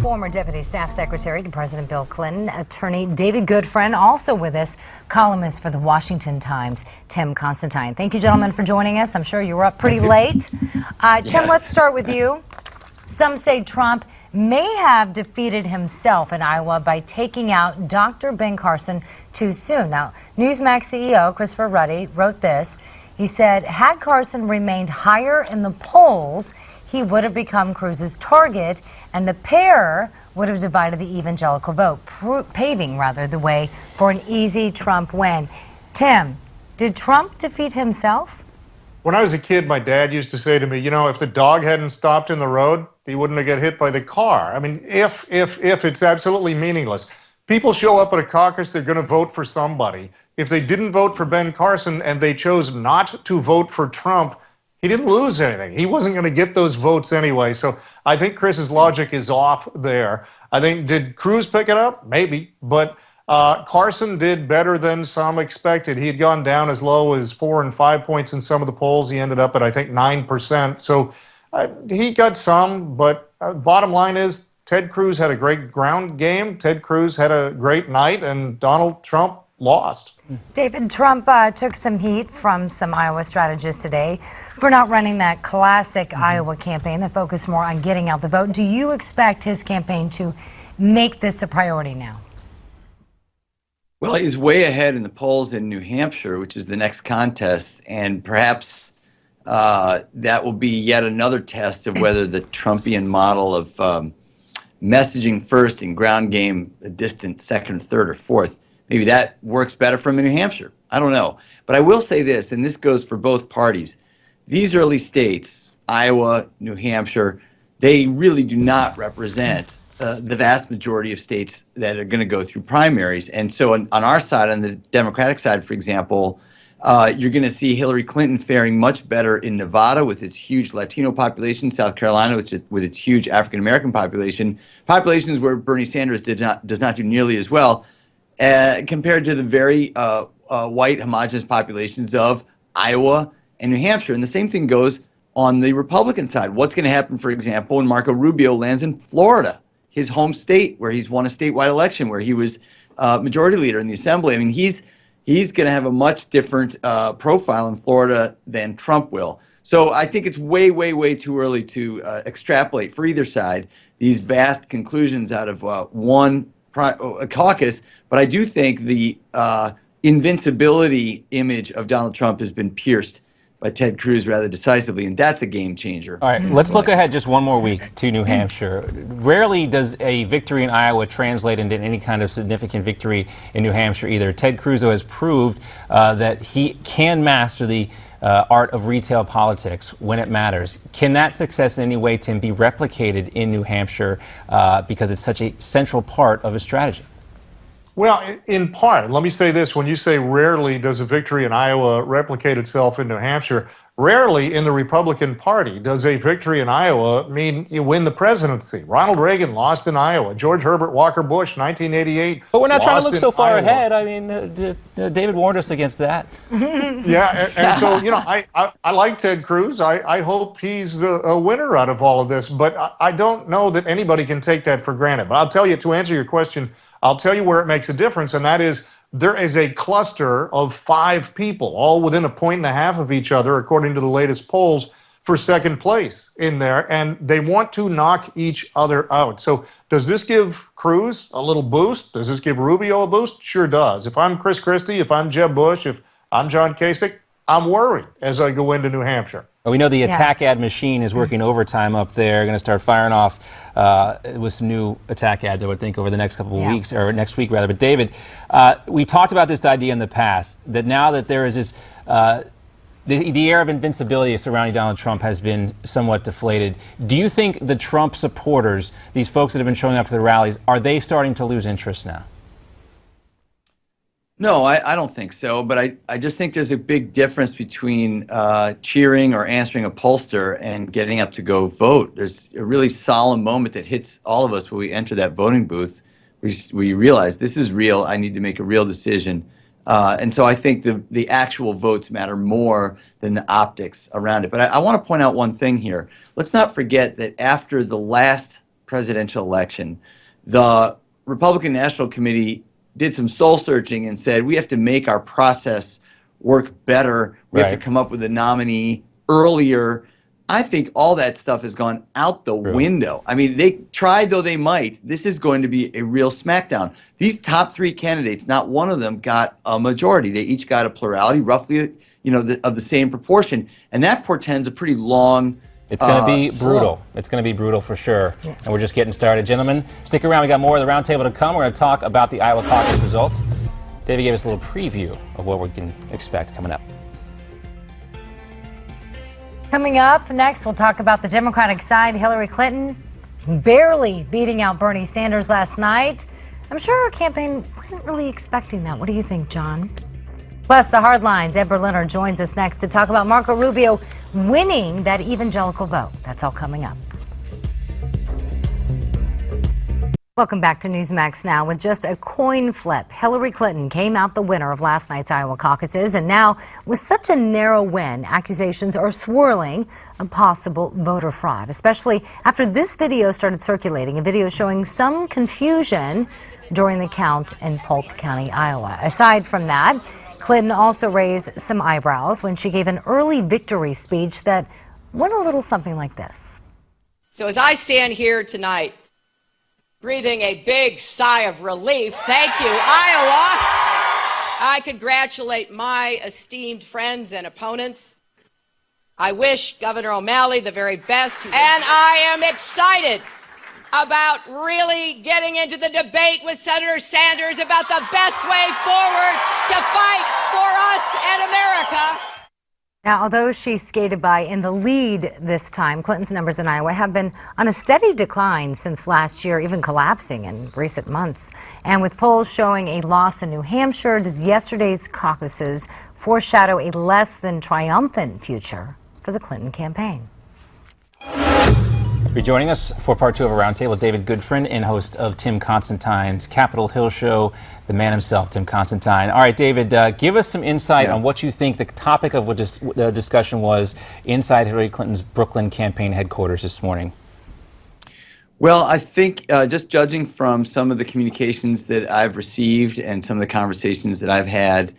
former Deputy Staff Secretary to President Bill Clinton, attorney David Goodfriend, also with us, columnist for the Washington Times, Tim Constantine. Thank you, gentlemen, for joining us. I'm sure you were up pretty late. Tim, let's start with you. Some say Trump may have defeated himself in Iowa by taking out Dr. Ben Carson too soon. Now, Newsmax CEO Christopher Ruddy wrote this. He said, had Carson remained higher in the polls, he would have become Cruz's target, and the pair would have divided the evangelical vote, paving the way for an easy Trump win. Tim, did Trump defeat himself? When I was a kid, my dad used to say to me, you know, if the dog hadn't stopped in the road, he wouldn't have got hit by the car. I mean, if, it's absolutely meaningless. People show up at a caucus, they're going to vote for somebody. If they didn't vote for Ben Carson and they chose not to vote for Trump, he didn't lose anything. He wasn't going to get those votes anyway. So I think Chris's logic is off there. I think, did Cruz pick it up? Maybe. But Carson did better than some expected. He had gone down as low as 4 and 5 points in some of the polls. He ended up at, I think, 9%. So he got some, but bottom line is Ted Cruz had a great ground game. Ted Cruz had a great night, and Donald Trump lost. David, Trump took some heat from some Iowa strategists today for not running that classic Iowa campaign that focused more on getting out the vote. Do you expect his campaign to make this a priority now? Well, he's way ahead in the polls in New Hampshire, which is the next contest, and perhaps that will be yet another test of whether the Trumpian model of messaging first and ground game a distant second, third, or fourth, maybe that works better for him in New Hampshire. I don't know. But I will say this, and this goes for both parties. These early states, Iowa, New Hampshire, they really do not represent the vast majority of states that are going to go through primaries. And so on our side, on the Democratic side, for example, you're going to see Hillary Clinton faring much better in Nevada with its huge Latino population, South Carolina with its huge African-American population, populations where Bernie Sanders does not do nearly as well, compared to the very white homogenous populations of Iowa and New Hampshire. And the same thing goes on the Republican side. What's going to happen, for example, when Marco Rubio lands in Florida, his home state, where he's won a statewide election, where he was majority leader in the assembly? I mean, he's going to have a much different profile in Florida than Trump will. So I think it's way, way, way too early to extrapolate for either side these vast conclusions out of one caucus. But I do think the invincibility image of Donald Trump has been pierced by Ted Cruz rather decisively, and that's a game changer. All right, let's look ahead just one more week to New Hampshire. Rarely does a victory in Iowa translate into any kind of significant victory in New Hampshire either. Ted Cruz has proved that he can master the art of retail politics when it matters. Can that success in any way, Tim, be replicated in New Hampshire because it's such a central part of his strategy? Well, in part. Let me say this. When you say rarely does a victory in Iowa replicate itself in New Hampshire, rarely in the Republican Party does a victory in Iowa mean you win the presidency. Ronald Reagan lost in Iowa. George Herbert Walker Bush, 1988. But we're not trying to look so far Iowa. ahead. I mean, David warned us against that. Yeah, and so, you know, I like Ted Cruz. I hope he's a winner out of all of this, but I don't know that anybody can take that for granted. But I'll tell you, to answer your question, I'll tell you where it makes a difference, and that is there is a cluster of 5 people, all within 1.5 points of each other, according to the latest polls, for second place in there, and they want to knock each other out. So does this give Cruz a little boost? Does this give Rubio a boost? Sure does. If I'm Chris Christie, if I'm Jeb Bush, if I'm John Kasich, I'm worried as I go into New Hampshire. We know the attack ad machine is working overtime up there. Going to start firing off with some new attack ads, I would think, over the next couple of weeks, or next week rather. But David, we've talked about this idea in the past, that now that there is this, the air of invincibility surrounding Donald Trump has been somewhat deflated. Do you think the Trump supporters, these folks that have been showing up to the rallies, are they starting to lose interest now? No, I don't think so, but I just think there's a big difference between cheering or answering a pollster and getting up to go vote. There's a really solemn moment that hits all of us when we enter that voting booth. We realize this is real. I need to make a real decision. And so I think the actual votes matter more than the optics around it. But I want to point out one thing here. Let's not forget that after the last presidential election, the Republican National Committee did some soul searching and said, we have to make our process work better. We have to come up with a nominee earlier. I think all that stuff has gone out the window. I mean, they try though they might. This is going to be a real smackdown. These top three candidates, not one of them got a majority. They each got a plurality, roughly, of the same proportion, and that portends a pretty long. It's going to be brutal. It's going to be brutal for sure. Yeah. And we're just getting started. Gentlemen, stick around. We got more of the roundtable to come. We're going to talk about the Iowa caucus results. David gave us a little preview of what we can expect coming up. Coming up next, we'll talk about the Democratic side. Hillary Clinton barely beating out Bernie Sanders last night. I'm sure her campaign wasn't really expecting that. What do you think, John? Plus, the hardlines. Ed Berliner joins us next to talk about Marco Rubio winning that evangelical vote. That's all coming up. Welcome back to Newsmax Now. With just a coin flip, Hillary Clinton came out the winner of last night's Iowa caucuses, and now with such a narrow win, accusations are swirling of possible voter fraud, especially after this video started circulating, a video showing some confusion during the count in Polk County, Iowa. Aside from that, Clinton also raised some eyebrows when she gave an early victory speech that went a little something like this. So as I stand here tonight, breathing a big sigh of relief, thank you, Iowa, I congratulate my esteemed friends and opponents. I wish Governor O'Malley the very best, and I am excited about really getting into the debate with Senator Sanders about the best way forward to fight for us and America. Now, although she skated by in the lead this time, Clinton's numbers in Iowa have been on a steady decline since last year, even collapsing in recent months. And with polls showing a loss in New Hampshire, does yesterday's caucuses foreshadow a less than triumphant future for the Clinton campaign? You're joining us for part two of a roundtable. David Goodfriend and host of Tim Constantine's Capitol Hill show, the man himself, Tim Constantine. All right, David, give us some insight on what you think the topic of what the discussion was inside Hillary Clinton's Brooklyn campaign headquarters this morning. Well, I think just judging from some of the communications that I've received and some of the conversations that I've had,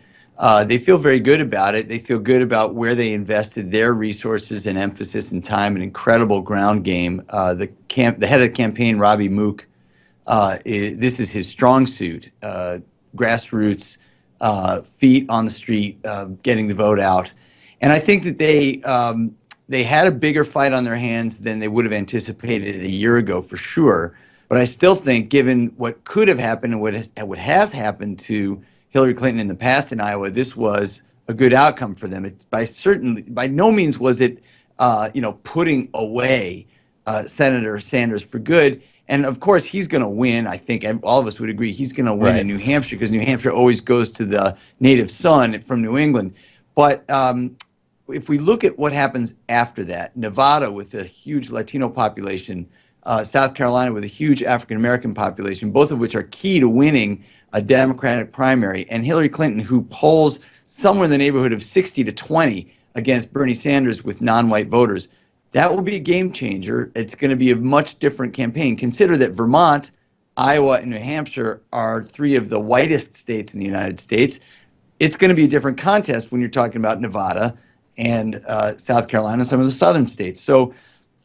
they feel very good about it. They feel good about where they invested their resources and emphasis and time, an incredible ground game. The head of the campaign, Robbie Mook, this is his strong suit, grassroots, feet on the street, getting the vote out. And I think that they had a bigger fight on their hands than they would have anticipated a year ago, for sure. But I still think, given what could have happened and what has happened to Hillary Clinton in the past in Iowa, this was a good outcome for them. By no means was it, putting away Senator Sanders for good. And of course, he's going to win. I think all of us would agree he's going to win in New Hampshire, because New Hampshire always goes to the native son from New England. But if we look at what happens after that, Nevada with a huge Latino population, South Carolina with a huge African American population, both of which are key to winning a Democratic primary, and Hillary Clinton, who polls somewhere in the neighborhood of 60-20 against Bernie Sanders with non-white voters, that will be a game changer. It's going to be a much different campaign. Consider that Vermont, Iowa, and New Hampshire are three of the whitest states in the United States. It's going to be a different contest when you're talking about Nevada and South Carolina, some of the southern states. So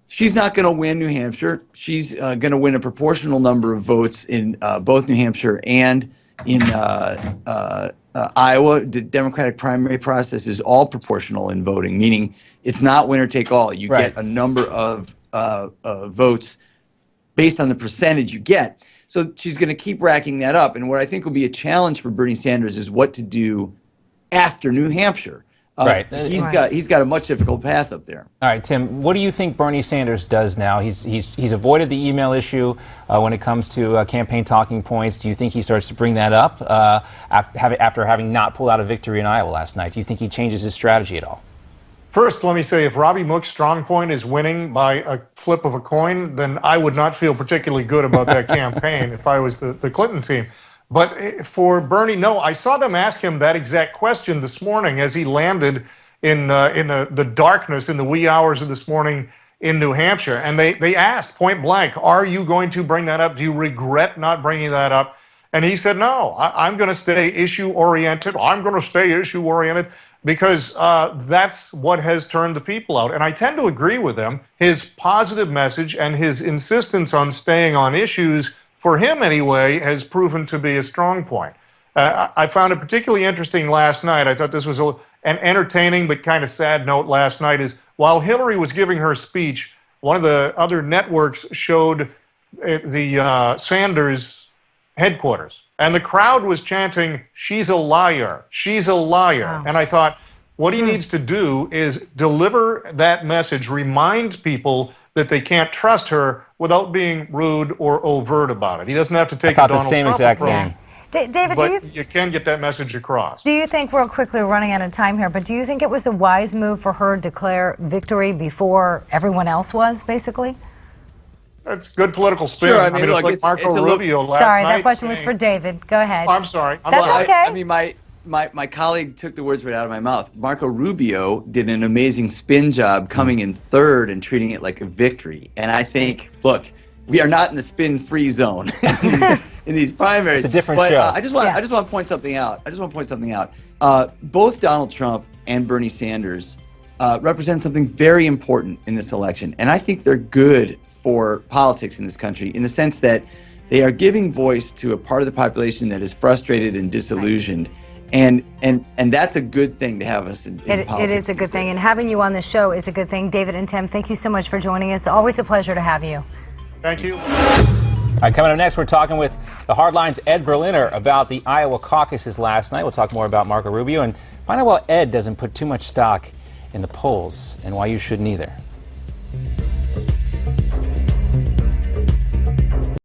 she's not going to win New Hampshire. She's going to win a proportional number of votes in both New Hampshire and in Iowa. The Democratic primary process is all proportional in voting, meaning it's not winner take all. You get a number of votes based on the percentage you get. So she's going to keep racking that up. And what I think will be a challenge for Bernie Sanders is what to do after New Hampshire. He's got a much difficult path up there. All right, Tim, what do you think Bernie Sanders does now? He's avoided the email issue when it comes to campaign talking points. Do you think he starts to bring that up after having not pulled out a victory in Iowa last night? Do you think he changes his strategy at all? First, let me say, if Robbie Mook's strong point is winning by a flip of a coin, then I would not feel particularly good about that campaign if I was the Clinton team. But for Bernie, no, I saw them ask him that exact question this morning as he landed in the darkness in the wee hours of this morning in New Hampshire. And they asked point blank, are you going to bring that up? Do you regret not bringing that up? And he said, no, I'm going to stay issue-oriented. I'm going to stay issue-oriented because that's what has turned the people out. And I tend to agree with him. His positive message and his insistence on staying on issues, for him anyway, has proven to be a strong point. I found it particularly interesting last night. I thought this was an entertaining but kind of sad note last night is while Hillary was giving her speech, one of the other networks showed the Sanders headquarters. And the crowd was chanting, she's a liar, she's a liar. Wow. And I thought, what he needs to do is deliver that message, remind people that they can't trust her without being rude or overt about it. He doesn't have to take a the Donald same Trump exact approach. thing. David, But you can get that message across. do you think, real quickly, we're running out of time here, but do you think it was a wise move for her to declare victory before everyone else was, basically? That's good political spin. Sure, I mean, look, it's like Marco it's a little- Rubio last Sorry, night. that question was for David. Go ahead. Oh, I'm sorry. That's sorry. okay. I mean, my colleague took the words right out of my mouth. Marco Rubio did an amazing spin job coming in third and treating it like a victory. And I think, look, we are not in the spin-free zone in these primaries. It's a different but, show. I just want to point something out. Both Donald Trump and Bernie Sanders represent something very important in this election, and I think they're good for politics in this country in the sense that they are giving voice to a part of the population that is frustrated and disillusioned. And that's a good thing to have us in politics. It is a good thing, and having you on the show is a good thing. David and Tim, thank you so much for joining us. Always a pleasure to have you. Thank you. All right, coming up next, we're talking with the Hardline's Ed Berliner about the Iowa caucuses last night. We'll talk more about Marco Rubio and find out why Ed doesn't put too much stock in the polls and why you shouldn't either.